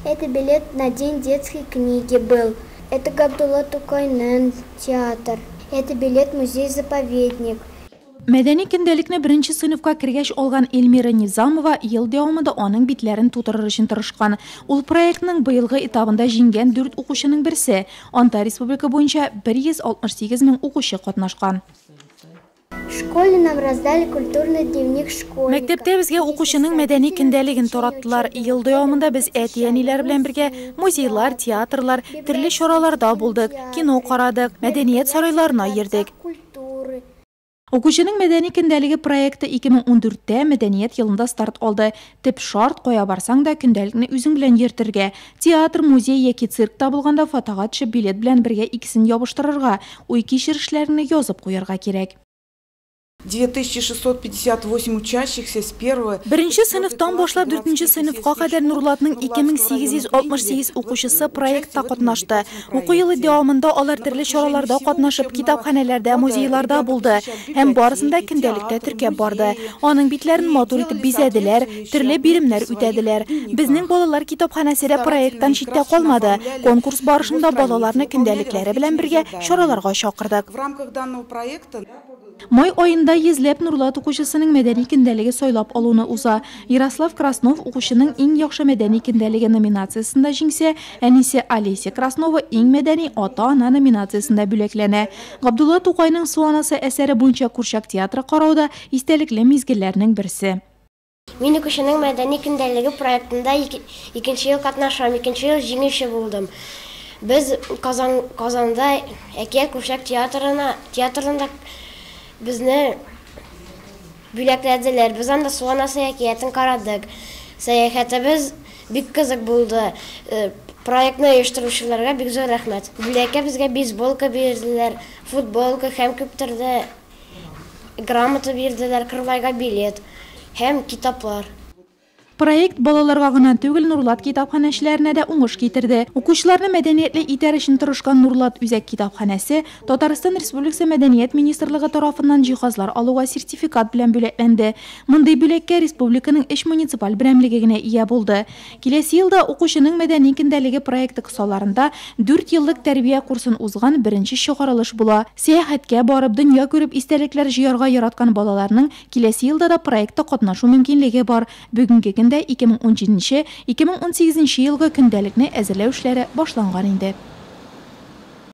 Это билет на день детской книги был. Это Габдулла Тукайның театр. Это билет музей-заповедник. Мәдәни көндәлекне беренче сыйныфка кергәч алган Эльмира Низамова ел дәвамында аның битләрен тутырыр өчен тырышкан. Ул проектның быелгы этабында җиңгән 4 укучының берсе. Анда республика буенча 168 мең укучы катнашкан. В школе нам раздали культурный дневник школьника. Мәктәптә безгә укучының мәдәни көндәлеген тараттылар. Ел дәвамында без әти-әниләр белән бергә музейлар, театрлар, төрле чараларда булдык, кино карадык, мәдәният сарайларына йөрдек. Укучының мәдәни көндәлеге проекты 2014-тә мәдәният елында старт алды. Тип шарт кая барсаң да көндәлекне үзең белән йөртергә. Театр, музей яки циркта булганда фотога төшеп билет белән бергә икесен ябыштырырга, уй кичерешләрне язып куярга кирәк. 2658 учащихся с первого... Беренче сыйныфтан башлап 4нче сыйныфка кадәр Нурлатның 2868 укучысы проектта катнашты. Уку елы дәвамында алар төрле чараларда катнашып, китапханәләрдә, музейларда булды. Һәм барысында көндәлектә теркәп барды. Аның битләрен матур итеп бизәделәр, төрле биремнәр үтәделәр. Безнең балалар китапханәсе дә проекттан читтә калмады. Конкурс барышында балаларны көндәлекләре белән бергә чараларга чакырдык. В рамках данного проекта... Май айында йөзләп Нурлат укучысының мәдәни көндәлеге сайлап алуны уза. Ярослав Краснов укучының иң яхшы мәдәни көндәлеге номинациясында җиңсә, әнисе Олеся Краснова иң мәдәни ата-ана номинациясында бүләкләнә. Габдулла Тукайның Суанасы әсәре буенча Курчак театры карауда истәлекле мизгелләрнең берсе. Мин укучының мәдәни көндәлеге проектында икенче ел катнашам, икенче ел җиңүче булдым. Без Казанда Әкият Курчак театрында безне бүләкләделәр. Без анда Суанасы әкиятен карадык. Сәяхәтебез бик кызык булды. Проектны оештыручыларга бик зур рәхмәт. Бүләккә безгә бейсболка бирделәр, футболка һәм күптөрдә грамота бирделәр, кырлайга билет һәм китаплар. Проект балаларга гына түгел, Нурлат китапханәчеләренә дә уңыш китерде. Укучыларны мәдәниятле итәр өчен тырышкан Нурлат үзәк китапханәсе Татарстан Республикасы Мәдәният министрлыгы тарафыннан җиһазлар алуга сертификат белән бүләкләнде. Мондый бүләккә республиканың 3 муниципаль берәмлеге генә ия булды. Киләсе елда укучының мәдәни көндәлеге проекты кысаларында 4 еллык тәрбия курсын узган беренче чыгарылыш була. Сәяхәткә барып, дөнья күреп истәлекләр җыярга яраткан балаларның киләсе елда да проектта катнашу мөмкинлеге бар. Бүгенге 2017-2018 елгы көндәлекне әзерләү эшләре башланган инде.